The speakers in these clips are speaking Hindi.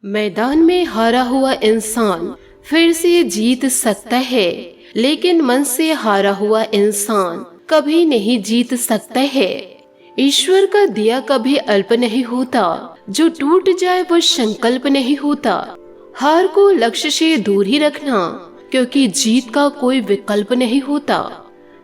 मैदान में हारा हुआ इंसान फिर से जीत सकता है, लेकिन मन से हारा हुआ इंसान कभी नहीं जीत सकता है। ईश्वर का दिया कभी अल्प नहीं होता, जो टूट जाए वो संकल्प नहीं होता। हार को लक्ष्य से दूर ही रखना, क्योंकि जीत का कोई विकल्प नहीं होता।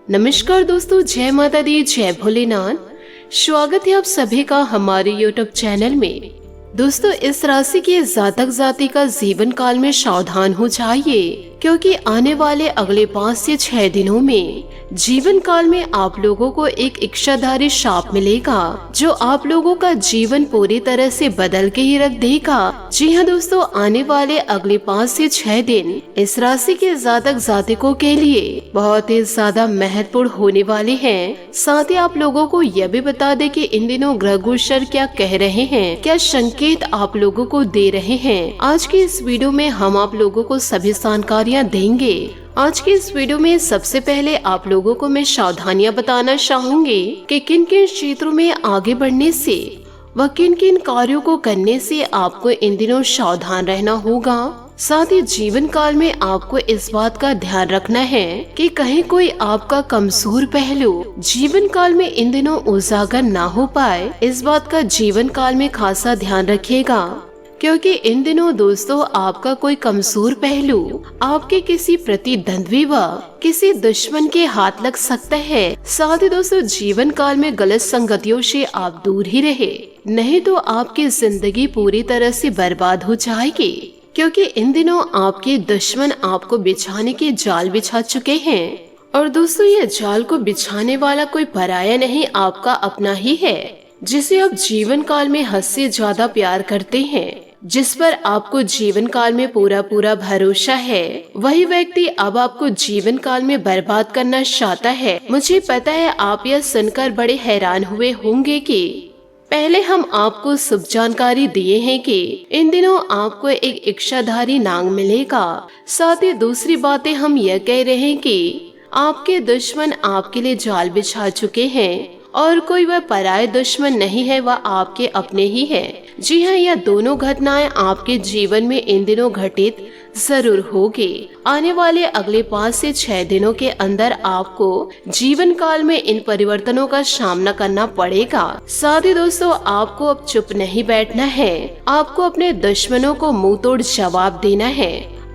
नमस्कार दोस्तों, जय माता दी, जय भोलेनाथ। स्वागत है आप सभी का हमारे YouTube चैनल में। दोस्तों, इस राशि के जातक जातिका जीवन काल में सावधान हो जाइए, क्योंकि आने वाले अगले 5 से 6 दिनों में जीवन काल में आप लोगों को एक इच्छाधारी शाप मिलेगा, जो आप लोगों का जीवन पूरी तरह से बदल के ही रख देगा। जी हाँ दोस्तों, आने वाले अगले 5 से 6 दिन इस राशि के जातक जातिकों के लिए बहुत ही ज्यादा महत्वपूर्ण होने वाले हैं। साथ ही आप लोगों को यह भी बता दें कि इन दिनों ग्रह गोचर क्या कह रहे हैं, क्या संकेत आप लोगों को दे रहे हैं। आज की इस वीडियो में हम आप लोगों को सभी जानकारियाँ देंगे। आज की इस वीडियो में सबसे पहले आप लोगों को मैं सावधानियां बताना चाहूंगी कि किन किन क्षेत्रों में आगे बढ़ने से व किन किन कार्यों को करने से आपको इन दिनों सावधान रहना होगा। साथ ही जीवन काल में आपको इस बात का ध्यान रखना है कि कहीं कोई आपका कमजोर पहलू जीवन काल में इन दिनों उजागर ना हो पाए। इस बात का जीवन काल में खासा ध्यान रखिएगा, क्योंकि इन दिनों दोस्तों आपका कोई कमजोर पहलू आपके किसी प्रतिद्वंद्वी व किसी दुश्मन के हाथ लग सकता है। साथ ही दोस्तों, जीवन काल में गलत संगतियों से आप दूर ही रहे, नहीं तो आपकी जिंदगी पूरी तरह से बर्बाद हो जाएगी। क्योंकि इन दिनों आपके दुश्मन आपको बिछाने के जाल बिछा चुके हैं, और दोस्तों ये जाल को बिछाने वाला कोई पराया नहीं, आपका अपना ही है, जिसे आप जीवन काल में हद से ज्यादा प्यार करते हैं, जिस पर आपको जीवन काल में पूरा पूरा भरोसा है। वही व्यक्ति अब आपको जीवन काल में बर्बाद करना चाहता है। मुझे पता है आप यह सुनकर बड़े हैरान हुए होंगे कि पहले हम आपको शुभ जानकारी दिए हैं कि इन दिनों आपको एक इच्छाधारी नांग मिलेगा। साथ ही दूसरी बातें हम यह कह रहे हैं कि आपके दुश्मन आपके लिए जाल बिछा चुके हैं, और कोई वह पराये दुश्मन नहीं है, वह आपके अपने ही है। जी हाँ, यह दोनों घटनाएं आपके जीवन में इन दिनों घटित जरूर होगी। आने वाले अगले 5 से 6 दिनों के अंदर आपको जीवन काल में इन परिवर्तनों का सामना करना पड़ेगा। साथ ही दोस्तों, आपको अब चुप नहीं बैठना है, आपको अपने दुश्मनों को मुंह तोड़ जवाब देना है।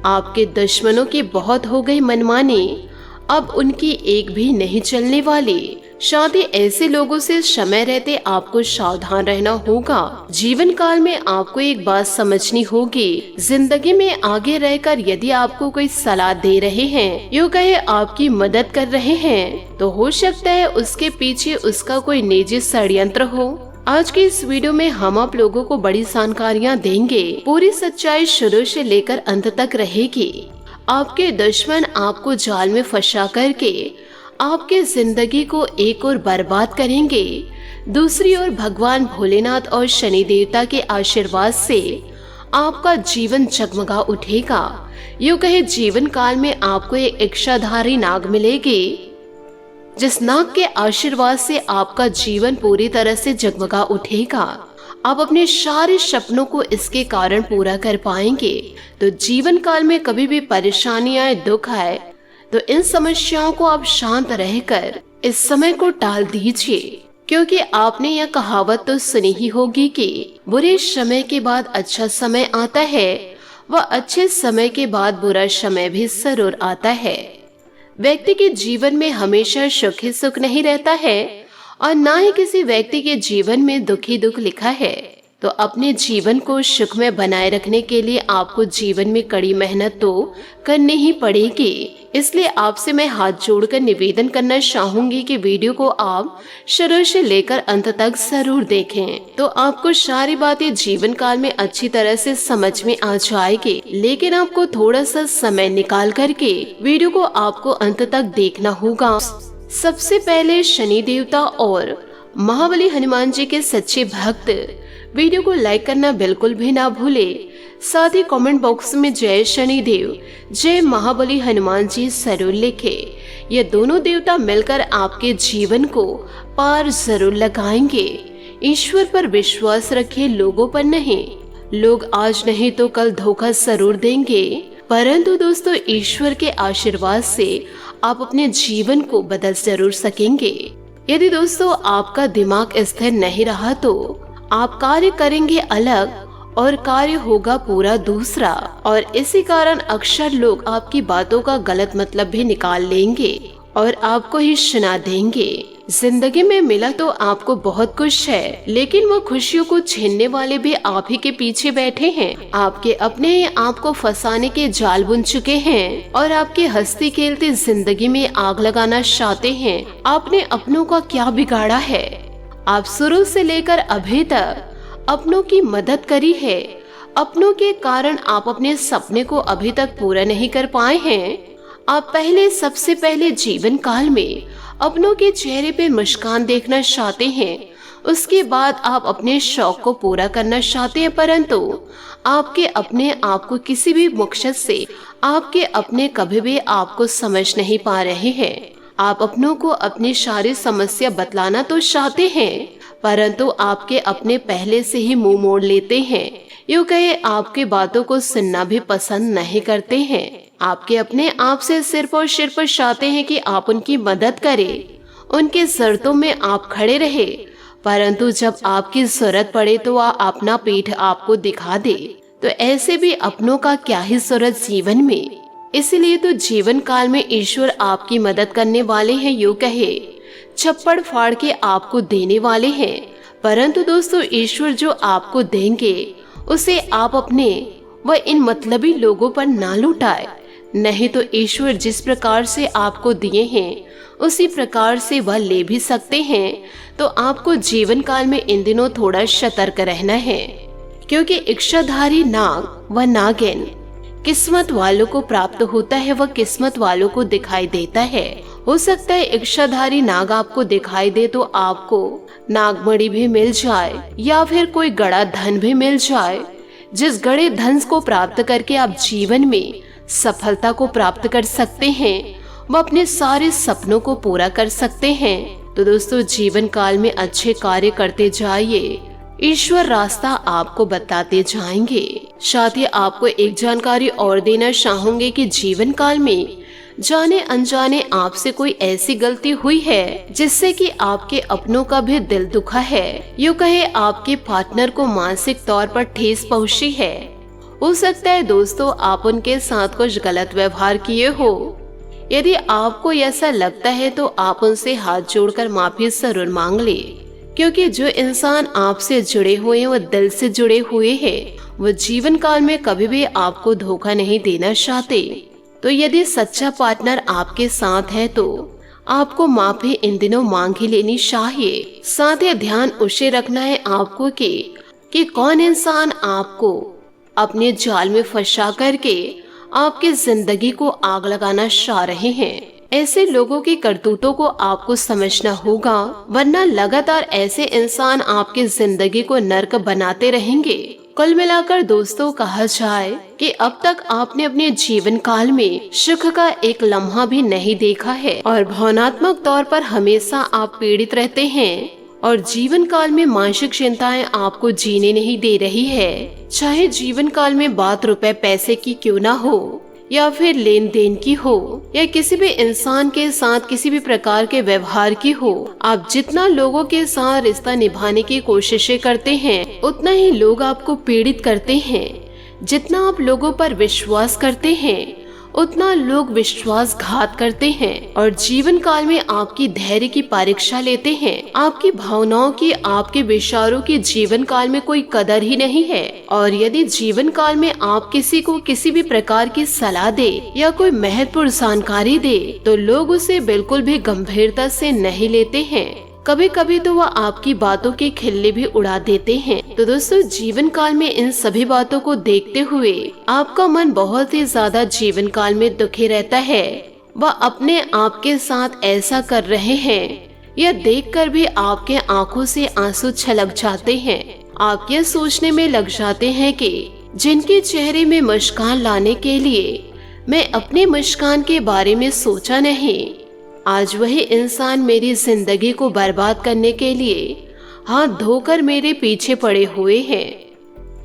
आपके दुश्मनों की बहुत हो गई मनमानी, अब उनकी एक भी नहीं चलने वाली। साथ ही ऐसे लोगों से समय रहते आपको सावधान रहना होगा। जीवन काल में आपको एक बात समझनी होगी, जिंदगी में आगे रहकर यदि आपको कोई सलाह दे रहे हैं, यूँ कहे आपकी मदद कर रहे हैं, तो हो सकता है उसके पीछे उसका कोई निजी षड्यंत्र हो। आज की इस वीडियो में हम आप लोगों को बड़ी जानकारियाँ देंगे। पूरी सच्चाई शुरू से लेकर अंत तक रहेगी। आपके दुश्मन आपको जाल में फंसा करके आपके जिंदगी को एक और बर्बाद करेंगे, दूसरी ओर भगवान भोलेनाथ और शनि देवता के आशीर्वाद से आपका जीवन जगमगा उठेगा। यूँ कहे जीवन काल में आपको एक इच्छाधारी नाग मिलेगी, जिस नाग के आशीर्वाद से आपका जीवन पूरी तरह से जगमगा उठेगा। आप अपने सारे सपनों को इसके कारण पूरा कर पाएंगे। तो जीवन काल में कभी भी परेशानी आए, दुख आए, तो इन समस्याओं को आप शांत रहकर इस समय को टाल दीजिए, क्योंकि आपने यह कहावत तो सुनी ही होगी कि बुरे समय के बाद अच्छा समय आता है, व अच्छे समय के बाद बुरा समय भी जरूर आता है। व्यक्ति के जीवन में हमेशा सुख ही सुख नहीं रहता है, और ना ही किसी व्यक्ति के जीवन में दुख ही दुख लिखा है। तो अपने जीवन को सुख में बनाए रखने के लिए आपको जीवन में कड़ी मेहनत तो करनी ही पड़ेगी। इसलिए आपसे मैं हाथ जोड़कर निवेदन करना चाहूंगी कि वीडियो को आप शुरू से लेकर अंत तक जरूर देखें, तो आपको सारी बातें जीवन काल में अच्छी तरह से समझ में आ जाएगी। लेकिन आपको थोड़ा सा समय निकाल करके वीडियो को आपको अंत तक देखना होगा। सबसे पहले शनि देवता और महाबली हनुमान जी के सच्चे भक्त वीडियो को लाइक करना बिल्कुल भी ना भूले। साथ ही कमेंट बॉक्स में जय शनिदेव, जय महाबली हनुमान जी जरूर लिखे। ये दोनों देवता मिलकर आपके जीवन को पार जरूर लगाएंगे। ईश्वर पर विश्वास रखिए, लोगों पर नहीं। लोग आज नहीं तो कल धोखा जरूर देंगे, परंतु दोस्तों ईश्वर के आशीर्वाद से आप अपने जीवन को बदल जरूर सकेंगे। यदि दोस्तों आपका दिमाग स्थिर नहीं रहा तो आप कार्य करेंगे अलग और कार्य होगा पूरा दूसरा, और इसी कारण अक्सर लोग आपकी बातों का गलत मतलब भी निकाल लेंगे और आपको ही सुना देंगे। जिंदगी में मिला तो आपको बहुत कुछ है, लेकिन वो खुशियों को छीनने वाले भी आप ही के पीछे बैठे हैं। आपके अपने आपको फंसाने के जाल बुन चुके हैं और आपके हंसती खेलती जिंदगी में आग लगाना चाहते हैं। आपने अपनों का क्या बिगाड़ा है? आप शुरू से लेकर अभी तक अपनों की मदद करी है। अपनों के कारण आप अपने सपने को अभी तक पूरा नहीं कर पाए हैं। आप सबसे पहले जीवन काल में अपनों के चेहरे पे मुस्कान देखना चाहते हैं, उसके बाद आप अपने शौक को पूरा करना चाहते हैं, परंतु आपके अपने आप को किसी भी मकसद से आपके अपने कभी भी आपको समझ नहीं पा रहे हैं। आप अपनों को अपनी सारी समस्या बतलाना तो चाहते हैं, परंतु आपके अपने पहले से ही मुंह मोड़ लेते हैं। यूँ कहे आपके बातों को सुनना भी पसंद नहीं करते हैं। आपके अपने आप से सिर्फ और सिर्फ चाहते हैं कि आप उनकी मदद करें, उनके शर्तों में आप खड़े रहे, परंतु जब आपकी जरूरत पड़े तो वह अपना पीठ आपको दिखा दे, तो ऐसे भी अपनों का क्या ही जरूरत जीवन में। इसलिए तो जीवन काल में ईश्वर आपकी मदद करने वाले हैं, यूँ कहे छप्पड़ फाड़ के आपको देने वाले हैं, परंतु दोस्तों ईश्वर जो आपको देंगे उसे आप अपने व इन मतलबी लोगों पर ना लुटाए, नहीं तो ईश्वर जिस प्रकार से आपको दिए हैं उसी प्रकार से वह ले भी सकते हैं। तो आपको जीवन काल में इन दिनों थोड़ा सतर्क रहना है, क्योंकि इच्छाधारी नाग व नागिन किस्मत वालों को प्राप्त होता है, वह किस्मत वालों को दिखाई देता है। हो सकता है इच्छाधारी नाग आपको दिखाई दे तो आपको नागमणि भी मिल जाए या फिर कोई गड़ा धन भी मिल जाए, जिस गड़े धन को प्राप्त करके आप जीवन में सफलता को प्राप्त कर सकते हैं, वह अपने सारे सपनों को पूरा कर सकते हैं। तो दोस्तों जीवन काल में अच्छे कार्य करते जाइए, ईश्वर रास्ता आपको बताते जाएंगे। साथ ही आपको एक जानकारी और देना चाहूंगे कि जीवन काल में जाने अनजाने आपसे कोई ऐसी गलती हुई है जिससे कि आपके अपनों का भी दिल दुखा है, यूँ कहे आपके पार्टनर को मानसिक तौर पर ठेस पहुंची है। हो सकता है दोस्तों आप उनके साथ कुछ गलत व्यवहार किए हो। यदि आपको ऐसा लगता है तो आप उनसे हाथ जोड़कर माफी जरूर मांग ले, क्योंकि जो इंसान आपसे जुड़े हुए हैं वो दिल से जुड़े हुए हैं, वो जीवन काल में कभी भी आपको धोखा नहीं देना चाहते। तो यदि सच्चा पार्टनर आपके साथ है तो आपको माफी इन दिनों मांग ही लेनी चाहिए। साथ ही ध्यान उसे रखना है आपको कि कौन इंसान आपको अपने जाल में फंसा करके आपकी जिंदगी को आग लगाना चाह रहे हैं। ऐसे लोगों की करतूतों को आपको समझना होगा, वरना लगातार ऐसे इंसान आपकी जिंदगी को नर्क बनाते रहेंगे। कुल मिलाकर दोस्तों कहा जाए कि अब तक आपने अपने जीवन काल में सुख का एक लम्हा भी नहीं देखा है और भावनात्मक तौर पर हमेशा आप पीड़ित रहते हैं और जीवन काल में मानसिक चिंताएं आपको जीने नहीं दे रही है। चाहे जीवन काल में बात रुपए पैसे की क्यों ना हो या फिर लेन देन की हो या किसी भी इंसान के साथ किसी भी प्रकार के व्यवहार की हो, आप जितना लोगों के साथ रिश्ता निभाने की कोशिशें करते हैं उतना ही लोग आपको पीड़ित करते हैं। जितना आप लोगों पर विश्वास करते हैं उतना लोग विश्वासघात करते हैं और जीवन काल में आपकी धैर्य की परीक्षा लेते हैं। आपकी भावनाओं की, आपके विचारों की जीवन काल में कोई कदर ही नहीं है। और यदि जीवन काल में आप किसी को किसी भी प्रकार की सलाह दे या कोई महत्वपूर्ण जानकारी दे तो लोग उसे बिल्कुल भी गंभीरता से नहीं लेते हैं। कभी कभी तो वह आपकी बातों के खिल्ले भी उड़ा देते हैं। तो दोस्तों जीवन काल में इन सभी बातों को देखते हुए आपका मन बहुत ही ज्यादा जीवन काल में दुखी रहता है। वह अपने आप के साथ ऐसा कर रहे हैं यह देखकर भी आपके आंखों से आंसू छलक जाते हैं। आप यह सोचने में लग जाते हैं कि जिनके चेहरे में मुस्कान लाने के लिए मैं अपने मुस्कान के बारे में सोचा नहीं, आज वही इंसान मेरी जिंदगी को बर्बाद करने के लिए हाथ धोकर मेरे पीछे पड़े हुए हैं।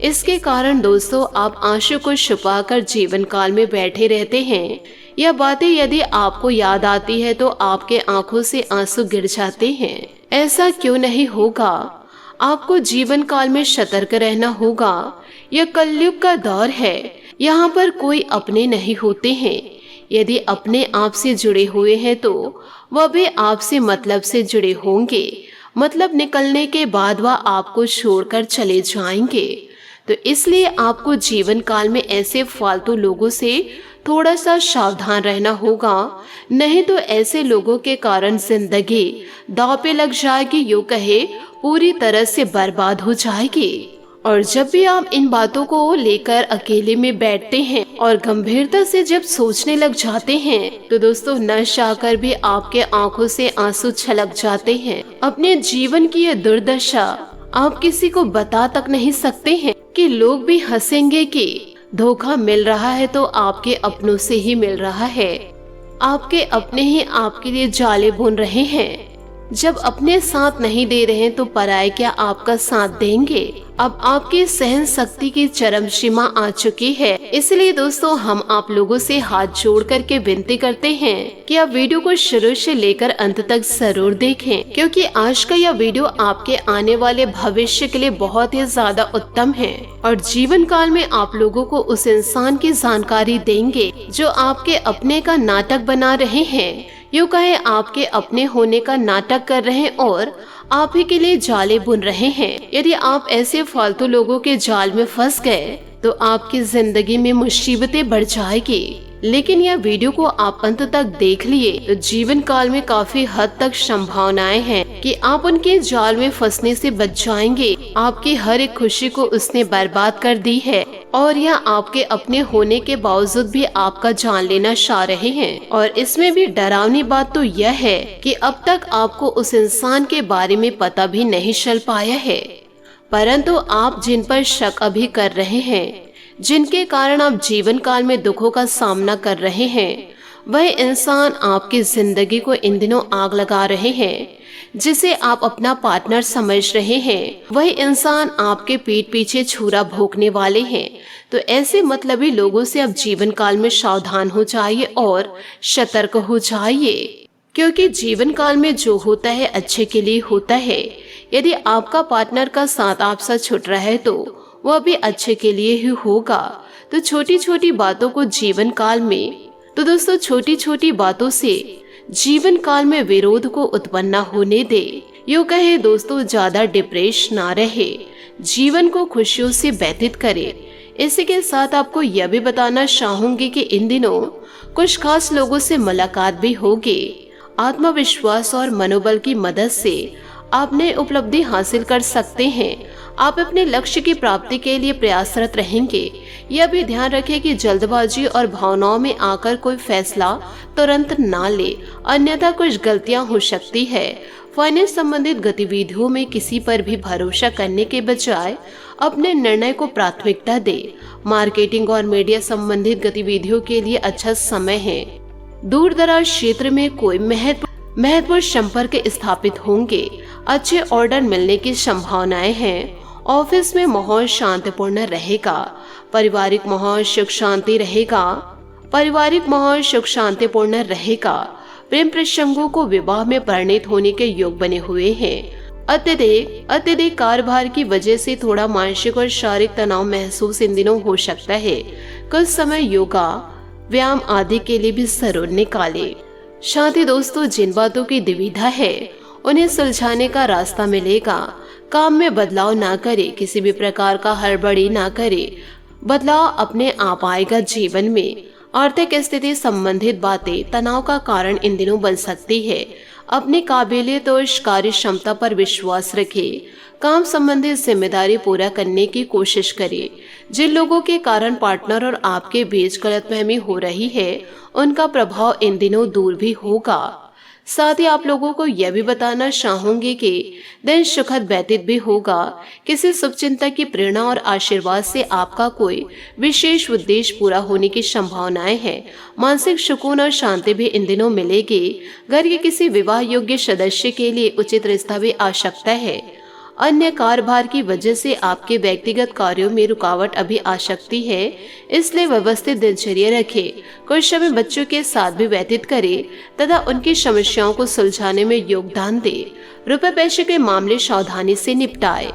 इसके कारण दोस्तों आप आंसू को छुपाकर जीवन काल में बैठे रहते हैं। यह बातें यदि आपको याद आती है तो आपके आंखों से आंसू गिर जाते हैं। ऐसा क्यों नहीं होगा? आपको जीवन काल में सतर्क रहना होगा। यह कलयुग का दौर है, यहाँ पर कोई अपने नहीं होते हैं। यदि अपने आप से जुड़े हुए हैं तो वह भी आपसे मतलब से जुड़े होंगे। मतलब निकलने के बाद वह आपको छोड़कर चले जाएंगे। तो इसलिए आपको जीवन काल में ऐसे फालतू लोगों से थोड़ा सा सावधान रहना होगा, नहीं तो ऐसे लोगों के कारण जिंदगी दांव पे लग जाएगी, यूं कहे पूरी तरह से बर्बाद हो जाएगी। और जब भी आप इन बातों को लेकर अकेले में बैठते हैं और गंभीरता से जब सोचने लग जाते हैं तो दोस्तों न चाहकर भी आपके आंखों से आंसू छलक जाते हैं। अपने जीवन की यह दुर्दशा आप किसी को बता तक नहीं सकते हैं कि लोग भी हंसेंगे कि धोखा मिल रहा है तो आपके अपनों से ही मिल रहा है। आपके अपने ही आपके लिए जाले बुन रहे हैं। जब अपने साथ नहीं दे रहे तो पराये क्या आपका साथ देंगे? अब आपकी सहन शक्ति की चरम सीमा आ चुकी है। इसलिए दोस्तों हम आप लोगों से हाथ जोड़ करके विनती करते हैं कि आप वीडियो को शुरू से लेकर अंत तक जरूर देखें, क्योंकि आज का यह वीडियो आपके आने वाले भविष्य के लिए बहुत ही ज्यादा उत्तम है और जीवन काल में आप लोगों को उस इंसान की जानकारी देंगे जो आपके अपने का नाटक बना रहे हैं, यूं कहे आपके अपने होने का नाटक कर रहे हैं और आप ही के लिए जाले बुन रहे हैं। यदि आप ऐसे फालतू लोगों के जाल में फंस गए तो आपकी जिंदगी में मुसीबतें बढ़ जाएगी। लेकिन यह वीडियो को आप अंत तक देख लिए तो जीवन काल में काफी हद तक संभावनाएं हैं कि आप उनके जाल में फंसने से बच जाएंगे। आपकी हर एक खुशी को उसने बर्बाद कर दी है और यह आपके अपने होने के बावजूद भी आपका जान लेना चाह रहे हैं। और इसमें भी डरावनी बात तो यह है कि अब तक आपको उस इंसान के बारे में पता भी नहीं चल पाया है, परंतु आप जिन पर शक अभी कर रहे हैं, जिनके कारण आप जीवन काल में दुखों का सामना कर रहे हैं, वह इंसान आपकी जिंदगी को इन दिनों आग लगा रहे हैं। जिसे आप अपना पार्टनर समझ रहे हैं, वह इंसान आपके पीठ पीछे छुरा भोंकने वाले हैं। तो ऐसे मतलबी लोगों से अब जीवन काल में सावधान हो जाइए और सतर्क हो जाइए, क्योंकि जीवन काल में जो होता है अच्छे के लिए होता है। यदि आपका पार्टनर का साथ आपसे छूट रहा है तो वह भी अच्छे के लिए ही होगा। तो छोटी छोटी बातों को जीवन काल में दोस्तों छोटी छोटी बातों से जीवन काल में विरोध को उत्पन्न न होने दे। यूं कहे दोस्तों ज्यादा डिप्रेस ना रहे, जीवन को खुशियों से व्यतीत करे। इसी के साथ आपको यह भी बताना चाहूंगी कि इन दिनों कुछ खास लोगों से मुलाकात भी होगी। आत्मविश्वास और मनोबल की मदद से आप नई उपलब्धि हासिल कर सकते हैं। आप अपने लक्ष्य की प्राप्ति के लिए प्रयासरत रहेंगे। यह भी ध्यान रखें कि जल्दबाजी और भावनाओं में आकर कोई फैसला तुरंत ना ले, अन्यथा कुछ गलतियां हो सकती है। फाइनेंस संबंधित गतिविधियों में किसी पर भी भरोसा करने के बजाय अपने निर्णय को प्राथमिकता दे। मार्केटिंग और मीडिया संबंधित गतिविधियों के लिए अच्छा समय है। दूर दराज क्षेत्र में कोई महत्वपूर्ण संपर्क स्थापित होंगे। अच्छे ऑर्डर मिलने की संभावनाएं हैं। ऑफिस में माहौल शांतिपूर्ण रहेगा। पारिवारिक माहौल सुख शांतिपूर्ण रहेगा। प्रेम प्रसंगों को विवाह में परिणत होने के योग बने हुए हैं। अत्यधिक कार्यभार की वजह से थोड़ा मानसिक और शारीरिक तनाव महसूस इन दिनों हो सकता है। कुछ समय योगा व्यायाम आदि के लिए भी जरूर निकाले। साथी दोस्तों जिन बातों की दुविधा है उन्हें सुलझाने का रास्ता मिलेगा। काम में बदलाव ना करे, किसी भी प्रकार का हड़बड़ी ना करे। बदलाव अपने आप आएगा जीवन में। आर्थिक स्थिति संबंधित बातें तनाव का कारण इन दिनों बन सकती है। अपनी काबिलियत और कार्य क्षमता पर विश्वास रखें। काम संबंधित जिम्मेदारी पूरा करने की कोशिश करें। जिन लोगों के कारण पार्टनर और आपके बीच गलतफहमी हो रही है उनका प्रभाव इन दिनों दूर भी होगा। साथ ही आप लोगों को यह भी बताना चाहूंगी कि दिन सुखद व्यतीत भी होगा। किसी शुभचिंतक की प्रेरणा और आशीर्वाद से आपका कोई विशेष उद्देश्य पूरा होने की संभावनाएं हैं। मानसिक सुकून और शांति भी इन दिनों मिलेगी। घर के किसी विवाह योग्य सदस्य के लिए उचित रिश्ता भी आ सकता है। अन्य कार्यभार की वजह से आपके व्यक्तिगत कार्यों में रुकावट अभी आ सकती है, इसलिए व्यवस्थित दिनचर्या रखें। कुछ समय बच्चों के साथ भी व्यतीत करें तथा उनकी समस्याओं को सुलझाने में योगदान दें। रुपए पैसे के मामले सावधानी से निपटाएं।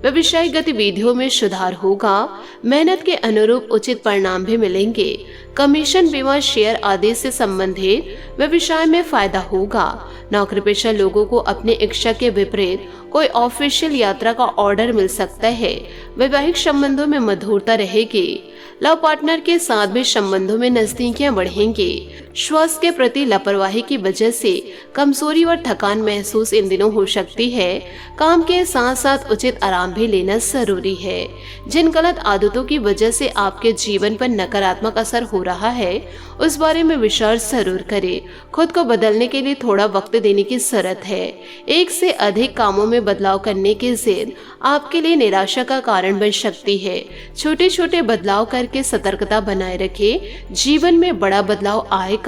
व्यवसायिक गतिविधियों में सुधार होगा। मेहनत के अनुरूप उचित परिणाम भी मिलेंगे। कमीशन, बीमा, शेयर आदि से संबंधित व्यवसाय में फायदा होगा। नौकरी पेशा लोगों को अपनी इच्छा के विपरीत कोई ऑफिशियल यात्रा का ऑर्डर मिल सकता है। वैवाहिक संबंधों में मधुरता रहेगी। लव पार्टनर के साथ भी संबंधों में नजदीकियां बढ़ेंगी। स्वास्थ्य के प्रति लापरवाही की वजह से कमजोरी और थकान महसूस इन दिनों हो सकती है। काम के साथ साथ उचित आराम भी लेना जरूरी है। जिन गलत आदतों की वजह से आपके जीवन पर नकारात्मक असर हो रहा है, उस बारे में विचार जरूर करें। खुद को बदलने के लिए थोड़ा वक्त देने की जरूरत है। एक से अधिक कामों में बदलाव करने की जिद आपके लिए निराशा का कारण बन सकती है। छोटे छोटे बदलाव करके सतर्कता बनाए रखें, जीवन में बड़ा बदलाव आएगा।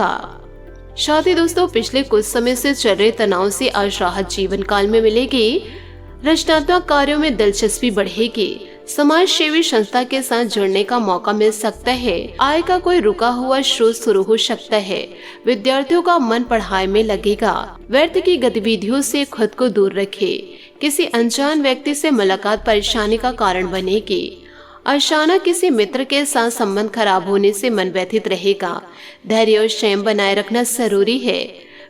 साथ ही दोस्तों, पिछले कुछ समय से चल रहे तनाव से आज राहत जीवन काल में मिलेगी। रचनात्मक कार्यों में दिलचस्पी बढ़ेगी। समाज सेवी संस्था के साथ जुड़ने का मौका मिल सकता है। आय का कोई रुका हुआ स्रोत शुरू हो सकता है। विद्यार्थियों का मन पढ़ाई में लगेगा। व्यर्थ की गतिविधियों से खुद को दूर रखें। किसी अनजान व्यक्ति से मुलाकात परेशानी का कारण बनेगी। अचानक किसी मित्र के साथ संबंध खराब होने से मन व्यथित रहेगा। धैर्य और संयम बनाए रखना जरूरी है।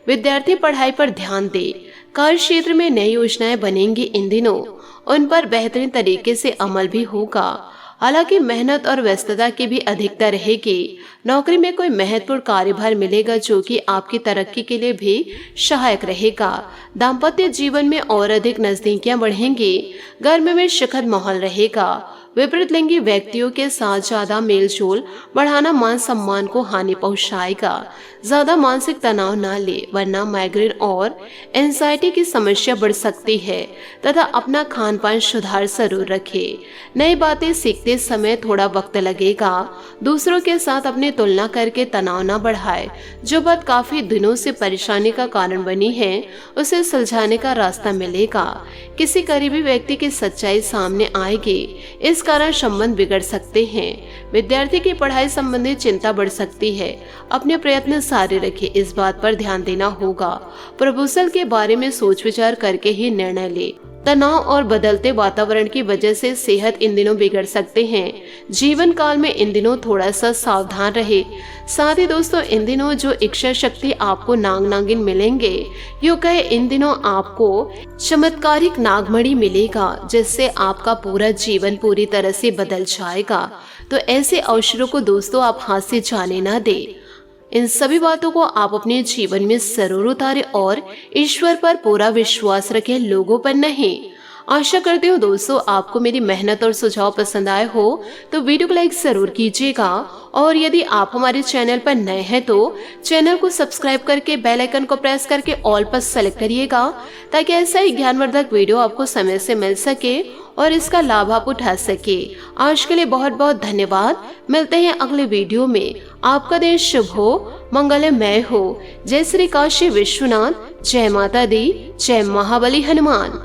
विद्यार्थी पढ़ाई पर ध्यान दे। कार्य क्षेत्र में नई योजनाएं बनेंगी इन दिनों। उन पर बेहतरीन तरीके से अमल भी होगा। हालांकि मेहनत और व्यस्तता की भी अधिकता रहेगी। नौकरी में कोई महत्वपूर्ण कार्यभार मिलेगा जो कि आपकी तरक्की के लिए भी सहायक रहेगा। दाम्पत्य जीवन में और अधिक नजदीकियां बढ़ेंगी। घर में सुखद माहौल रहेगा। विपरीत लिंगी व्यक्तियों के साथ ज्यादा मेलजोल बढ़ाना मान सम्मान को हानि पहुंचाएगा। ज्यादा मानसिक तनाव न ले, वरना माइग्रेन और एंजाइटी की समस्या बढ़ सकती है। तथा अपना खान पान सुधार जरूर रखें। नई बातें सीखते समय थोड़ा वक्त लगेगा। दूसरों के साथ अपनी तुलना करके तनाव न बढ़ाए। जो बात काफी दिनों से परेशानी का कारण बनी है, उसे सुलझाने का रास्ता मिलेगा। किसी करीबी व्यक्ति की सच्चाई सामने आएगी। इस कारण संबंध बिगड़ सकते हैं। विद्यार्थी की पढ़ाई संबंधी चिंता बढ़ सकती है। अपने प्रयत्न जारी रखें, इस बात पर ध्यान देना होगा। प्रपोजल के बारे में सोच विचार करके ही निर्णय ले। तनाव और बदलते वातावरण की वजह से सेहत इन दिनों बिगड़ सकते हैं। जीवन काल में इन दिनों थोड़ा सा सावधान रहे। साथ ही दोस्तों, इन दिनों जो इच्छा शक्ति आपको नाग नागिन मिलेंगे, यूं कहे इन दिनों आपको चमत्कारिक नागमणि मिलेगा, जिससे आपका पूरा जीवन पूरी तरह से बदल जाएगा। तो ऐसे अवसरों को दोस्तों आप हाथ से जाने ना दें। इन सभी बातों को आप अपने जीवन में जरूर उतारें और ईश्वर पर पूरा विश्वास रखें, लोगों पर नहीं। आशा करती हूँ दोस्तों आपको मेरी मेहनत और सुझाव पसंद आए हो तो वीडियो को लाइक जरूर कीजिएगा। और यदि आप हमारे चैनल पर नए हैं तो चैनल को सब्सक्राइब करके बेल आइकन को प्रेस करके ऑल पर सेलेक्ट करिएगा, ताकि ऐसा ही ज्ञानवर्धक वीडियो आपको समय से मिल सके और इसका लाभ आप उठा सके। आज के लिए बहुत बहुत धन्यवाद। मिलते हैं अगले वीडियो में। आपका दिन शुभ हो, मंगलमय हो। जय श्री काशी विश्वनाथ, जय माता दी, जय महाबली हनुमान।